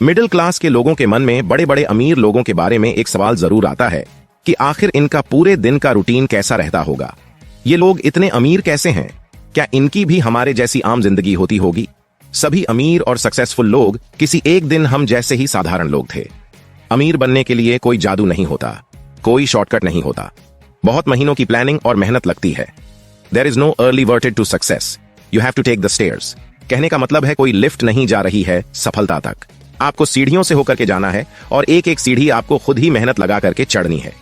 Middle class के लोगों के मन में बड़े बड़े अमीर लोगों के बारे में एक सवाल जरूर आता है कि आखिर इनका पूरे दिन का रूटीन कैसा रहता होगा। ये लोग इतने अमीर कैसे हैं? क्या इनकी भी हमारे जैसी आम जिंदगी होती होगी? सभी अमीर और सक्सेसफुल लोग किसी एक दिन हम जैसे ही साधारण लोग थे। अमीर बनने के लिए कोई जादू नहीं होता, कोई शॉर्टकट नहीं होता। बहुत महीनों की प्लानिंग और मेहनत लगती है। There is no elevator to success, you have to take the stairs. कहने का मतलब है कोई लिफ्ट नहीं जा रही है सफलता तक, आपको सीढ़ियों से होकर के जाना है और एक एक सीढ़ी आपको खुद ही मेहनत लगा करके चढ़नी है।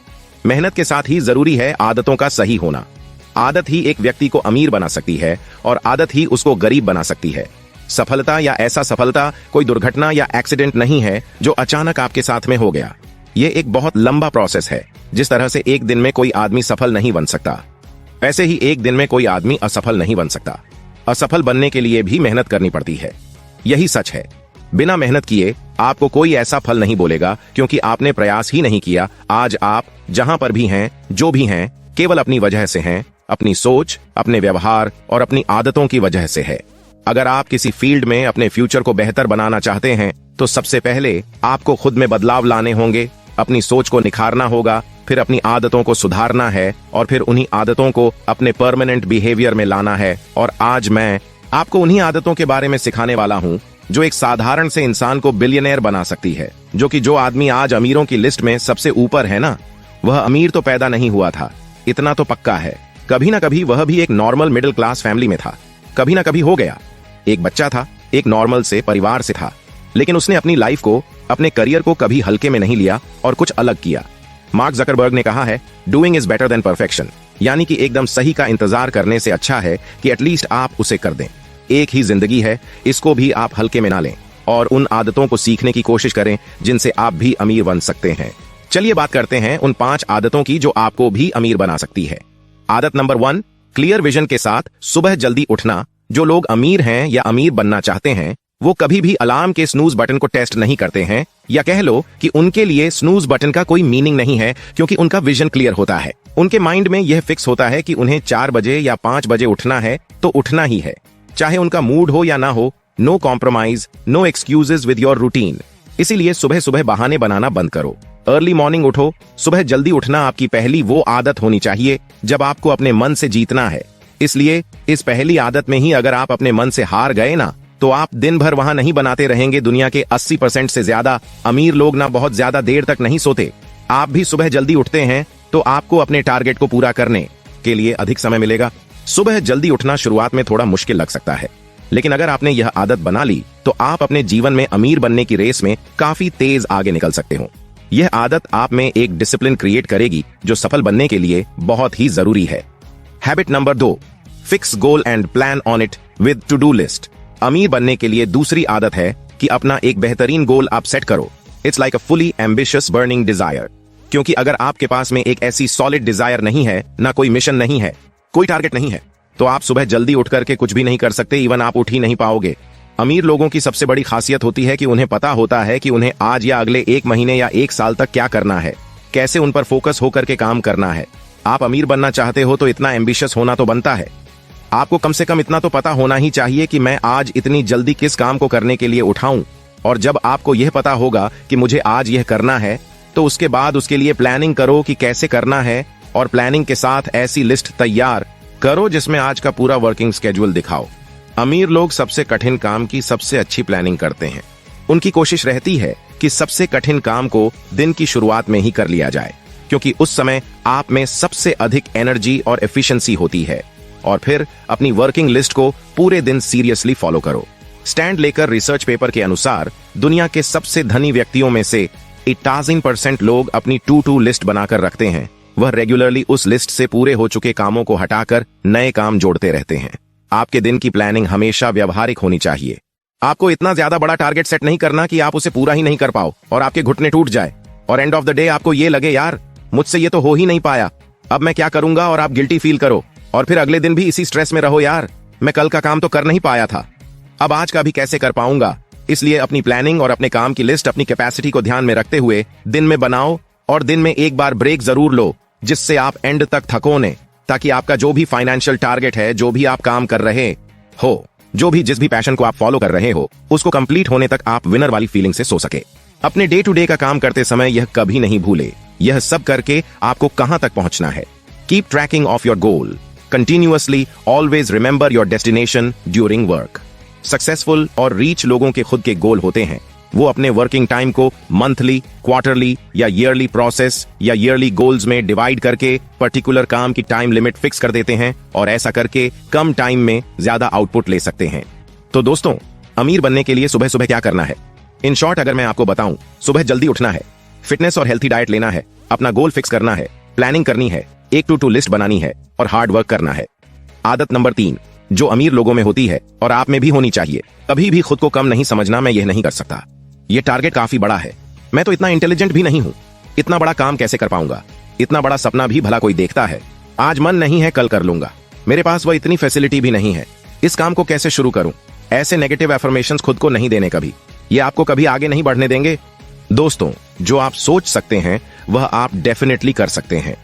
मेहनत के साथ ही जरूरी है आदतों का सही होना। आदत ही एक व्यक्ति को अमीर बना सकती है और आदत ही उसको गरीब बना सकती है। सफलता या ऐसा सफलता कोई दुर्घटना या एक्सीडेंट नहीं है जो अचानक आपके साथ में हो गया। ये एक बहुत लंबा प्रोसेस है। जिस तरह से एक दिन में कोई आदमी सफल नहीं बन सकता, ऐसे ही एक दिन में कोई आदमी असफल नहीं बन सकता। असफल बनने के लिए भी मेहनत करनी पड़ती है। यही सच है। बिना मेहनत किए आपको कोई ऐसा फल नहीं बोलेगा, क्योंकि आपने प्रयास ही नहीं किया। आज आप जहां पर भी हैं, जो भी हैं, केवल अपनी वजह से हैं, अपनी सोच, अपने व्यवहार और अपनी आदतों की वजह से है। अगर आप किसी फील्ड में अपने फ्यूचर को बेहतर बनाना चाहते हैं तो सबसे पहले आपको खुद में बदलाव लाने होंगे, अपनी सोच को निखारना होगा, फिर अपनी आदतों को सुधारना है और फिर उन्हीं आदतों को अपने परमानेंट बिहेवियर में लाना है। और आज मैं आपको उन्हीं आदतों के बारे में सिखाने वाला हूं जो एक साधारण से इंसान को बिलियनेयर बना सकती है। जो आदमी आज अमीरों की लिस्ट में सबसे ऊपर है ना, वह अमीर तो पैदा नहीं हुआ था, इतना तो पक्का है। कभी ना कभी वह भी एक नॉर्मल मिडिल क्लास फैमिली में था, कभी ना कभी हो गया। एक बच्चा था, एक नॉर्मल से परिवार से था, लेकिन उसने अपनी लाइफ को, अपने करियर को कभी हल्के में नहीं लिया और कुछ अलग किया। मार्क जकरबर्ग ने कहा है, doing is better than perfection, यानी कि एकदम सही का इंतजार करने से अच्छा है कि एटलीस्ट आप उसे कर दें। एक ही जिंदगी है, इसको भी आप हल्के में ना लें और उन आदतों को सीखने की कोशिश करें जिनसे आप भी अमीर बन सकते हैं। चलिए बात करते हैं उन 5 आदतों की जो आपको भी अमीर बना सकती है। आदत नंबर 1, क्लियर विजन के साथ सुबह जल्दी उठना। जो लोग अमीर हैं या अमीर बनना चाहते हैं वो कभी भी अलार्म के स्नूज बटन को टेस्ट नहीं करते हैं, या कह लो कि उनके लिए स्नूज बटन का कोई मीनिंग नहीं है, क्योंकि उनका विजन क्लियर होता है। उनके माइंड में यह फिक्स होता है कि उन्हें 4 बजे या 5 बजे उठना है तो उठना ही है, चाहे उनका मूड हो या ना हो। No compromise, no excuses with your routine. इसीलिए सुबह सुबह बहाने बनाना बंद करो। अर्ली मॉर्निंग उठो। सुबह जल्दी उठना आपकी पहली वो आदत होनी चाहिए जब आपको अपने मन से जीतना है। इसलिए इस पहली आदत में ही अगर आप अपने मन से हार गए ना, तो आप दिन भर वहां नहीं बनाते रहेंगे। दुनिया के 80% से ज्यादा अमीर लोग ना बहुत ज्यादा देर तक नहीं सोते। आप भी सुबह जल्दी उठते हैं तो आपको अपने टारगेट को पूरा करने के लिए अधिक समय मिलेगा। सुबह जल्दी उठना शुरुआत में थोड़ा मुश्किल लग सकता है, लेकिन अगर आपने यह आदत बना ली तो आप अपने जीवन में अमीर बनने की रेस में काफी तेज आगे निकल सकते हो। यह आदत आप में एक डिसिप्लिन क्रिएट करेगी जो सफल बनने के लिए बहुत ही जरूरी है। Habit number 2, fix goal and plan on it with two do list. अमीर बनने के लिए दूसरी आदत है कि अपना एक बेहतरीन गोल आप सेट करो। It's like a fully ambitious burning desire. क्योंकि अगर आपके पास में एक ऐसी सॉलिड डिजायर नहीं है, ना कोई मिशन नहीं है, कोई टारगेट नहीं है, तो आप सुबह जल्दी उठ करके कुछ भी नहीं कर सकते। इवन आप उठ ही नहीं पाओगे। अमीर लोगों की सबसे बड़ी खासियत होती है कि उन्हें पता होता है कि उन्हें आज या अगले 1 महीने या 1 साल तक क्या करना है, कैसे उन पर फोकस होकर के काम करना है। आप अमीर बनना चाहते हो तो इतना एम्बिशियस होना तो बनता है। आपको कम से कम इतना तो पता होना ही चाहिए कि मैं आज इतनी जल्दी किस काम को करने के लिए उठाऊं। और जब आपको यह पता होगा कि मुझे आज यह करना है, तो उसके बाद उसके लिए प्लानिंग करो कि कैसे करना है, और प्लानिंग के साथ ऐसी लिस्ट तैयार करो जिसमें आज का पूरा वर्किंग स्केड्यूल दिखाओ। अमीर लोग सबसे कठिन काम की सबसे अच्छी प्लानिंग करते हैं। उनकी कोशिश रहती है कि सबसे कठिन काम को दिन की शुरुआत में ही कर लिया जाए, क्योंकि उस समय आप में सबसे अधिक एनर्जी और एफिशिएंसी होती है। और फिर अपनी वर्किंग लिस्ट को पूरे दिन सीरियसली फॉलो करो। स्टैंड लेकर रिसर्च पेपर के अनुसार दुनिया के सबसे धनी व्यक्तियों में से 88% लोग अपनी टू लिस्ट बनाकर रखते हैं। वह रेगुलरली उस लिस्ट से पूरे हो चुके कामों को हटाकर नए काम जोड़ते रहते हैं। आपके दिन की प्लानिंग हमेशा व्यवहारिक होनी चाहिए। आपको इतना ज्यादा बड़ा टारगेट सेट नहीं करना कि आप उसे पूरा ही नहीं कर पाओ और आपके घुटने टूट जाए और एंड ऑफ द डे आपको ये लगे, यार मुझसे ये तो हो ही नहीं पाया, अब मैं क्या करूंगा, और आप गिल्टी फील करो और फिर अगले दिन भी इसी स्ट्रेस में रहो, यार मैं कल का काम तो कर नहीं पाया था, अब आज का भी कैसे कर पाऊंगा। इसलिए अपनी प्लानिंग और अपने काम की लिस्ट अपनी कैपेसिटी को ध्यान में रखते हुए दिन में बनाओ, और दिन में एक बार ब्रेक जरूर लो जिससे आप एंड तक थको नहीं, ताकि आपका जो भी फाइनेंशियल टारगेट है, जो भी आप काम कर रहे हो, जो भी जिस भी पैशन को आप फॉलो कर रहे हो उसको कंप्लीट होने तक आप विनर वाली फीलिंग से सो सके। अपने डे टू डे का काम करते समय यह कभी नहीं भूले, यह सब करके आपको कहां तक पहुंचना है। Keep tracking of your goal continuously, always remember your destination during work. Successful और रीच लोगों के खुद के गोल होते हैं। वो अपने वर्किंग टाइम को मंथली, क्वार्टरली या ईयरली प्रोसेस या ईयरली गोल्स में डिवाइड करके पर्टिकुलर काम की टाइम लिमिट फिक्स कर देते हैं और ऐसा करके कम टाइम में ज्यादा आउटपुट ले सकते हैं। तो दोस्तों, अमीर बनने के लिए सुबह सुबह क्या करना है? इन शॉर्ट अगर मैं आपको बताऊं, सुबह जल्दी उठना है, फिटनेस और हेल्थी डाइट लेना है, अपना गोल फिक्स करना है, प्लानिंग करनी है, एक टू लिस्ट बनानी है और हार्ड वर्क करना है। आदत नंबर 3 जो अमीर लोगों में होती है और आप में भी होनी चाहिए, कभी भी खुद को कम नहीं समझना। मैं यह नहीं कर सकता, ये टारगेट काफी बड़ा है, मैं तो इतना इंटेलिजेंट भी नहीं हूं, इतना बड़ा काम कैसे कर पाऊंगा, इतना बड़ा सपना भी भला कोई देखता है, आज मन नहीं है कल कर लूंगा, मेरे पास वह इतनी फैसिलिटी भी नहीं है, इस काम को कैसे शुरू करूं। ऐसे नेगेटिव एफर्मेशंस खुद को नहीं देने कभी, ये आपको कभी आगे नहीं बढ़ने देंगे। दोस्तों, जो आप सोच सकते हैं वह आप डेफिनेटली कर सकते हैं।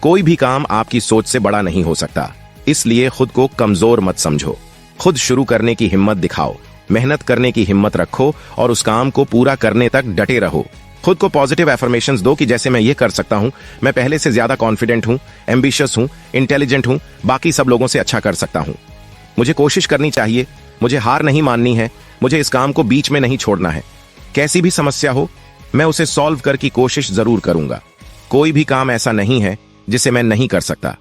कोई भी काम आपकी सोच से बड़ा नहीं हो सकता, इसलिए खुद को कमजोर मत समझो। खुद शुरू करने की हिम्मत दिखाओ, मेहनत करने की हिम्मत रखो और उस काम को पूरा करने तक डटे रहो। खुद को पॉजिटिव एफर्मेशंस दो कि जैसे मैं ये कर सकता हूं, मैं पहले से ज्यादा कॉन्फिडेंट हूं, एम्बिशियस हूं, इंटेलिजेंट हूं, बाकी सब लोगों से अच्छा कर सकता हूं। मुझे कोशिश करनी चाहिए, मुझे हार नहीं माननी है, मुझे इस काम को बीच में नहीं छोड़ना है। कैसी भी समस्या हो, मैं उसे सॉल्व कर की कोशिश जरूर करूंगा। कोई भी काम ऐसा नहीं है जिसे मैं नहीं कर सकता।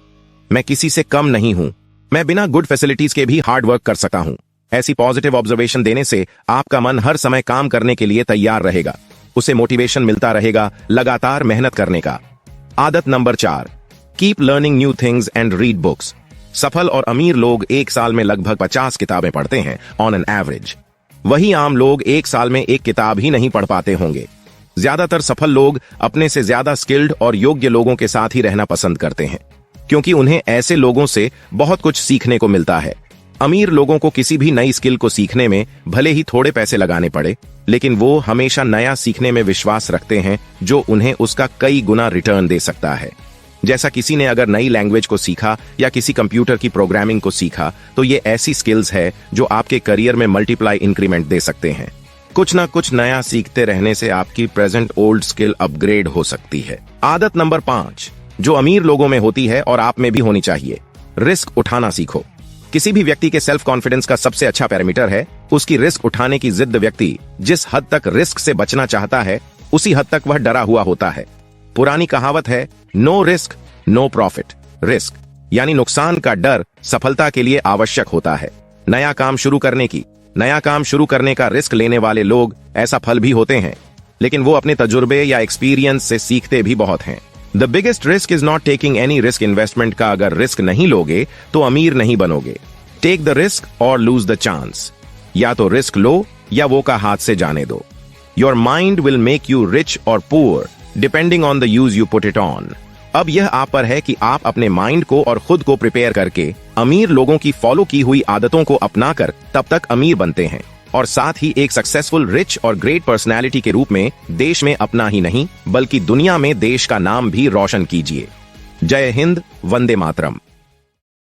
मैं किसी से कम नहीं हूं, मैं बिना गुड फैसिलिटीज के भी हार्ड वर्क कर सकता हूं। ऐसी पॉजिटिव ऑब्जर्वेशन देने से आपका मन हर समय काम करने के लिए तैयार रहेगा, उसे मोटिवेशन मिलता रहेगा लगातार मेहनत करने का। आदत number 4 keep learning new things and read books. सफल और अमीर लोग एक साल में लगभग 50 किताबें पढ़ते हैं ऑन एन एवरेज। वही आम लोग एक साल में एक किताब ही नहीं पढ़ पाते होंगे। ज्यादातर सफल लोग अपने से ज्यादा स्किल्ड और योग्य लोगों के साथ ही रहना पसंद करते हैं, क्योंकि उन्हें ऐसे लोगों से बहुत कुछ सीखने को मिलता है। अमीर लोगों को किसी भी नई स्किल को सीखने में भले ही थोड़े पैसे लगाने पड़े, लेकिन वो हमेशा नया सीखने में विश्वास रखते हैं जो उन्हें उसका कई गुना रिटर्न दे सकता है। जैसा किसी ने अगर नई लैंग्वेज को सीखा या किसी कंप्यूटर की प्रोग्रामिंग को सीखा, तो ये ऐसी स्किल्स है जो आपके करियर में मल्टीप्लाई इंक्रीमेंट दे सकते हैं। कुछ ना कुछ नया सीखते रहने से आपकी प्रेजेंट ओल्ड स्किल अपग्रेड हो सकती है। आदत नंबर 5 जो अमीर लोगों में होती है और आप में भी होनी चाहिए, रिस्क उठाना सीखो। किसी भी व्यक्ति के सेल्फ कॉन्फिडेंस का सबसे अच्छा पैरामीटर है उसकी रिस्क उठाने की जिद। व्यक्ति जिस हद तक रिस्क से बचना चाहता है, उसी हद तक वह डरा हुआ होता है। पुरानी कहावत है, no risk no profit. Risk यानी नुकसान का डर सफलता के लिए आवश्यक होता है। नया काम शुरू करने का रिस्क लेने वाले लोग ऐसा फल भी होते हैं, लेकिन वो अपने तजुर्बे या एक्सपीरियंस से सीखते भी बहुत हैं। The biggest risk is not taking any risk. Investment का अगर रिस्क नहीं लोगे तो अमीर नहीं बनोगे। टेक द रिस्क और लूज द चांस। या तो रिस्क लो या वो का हाथ से जाने दो। Your mind will make you rich or poor depending on the use you put it on. अब यह आप पर है कि आप अपने माइंड को और खुद को प्रिपेयर करके अमीर लोगों की फॉलो की हुई आदतों को अपनाकर तब तक अमीर बनते हैं और साथ ही एक सक्सेसफुल, रिच और ग्रेट पर्सनैलिटी के रूप में देश में अपना ही नहीं बल्कि दुनिया में देश का नाम भी रोशन कीजिए। जय हिंद, वंदे मातरम।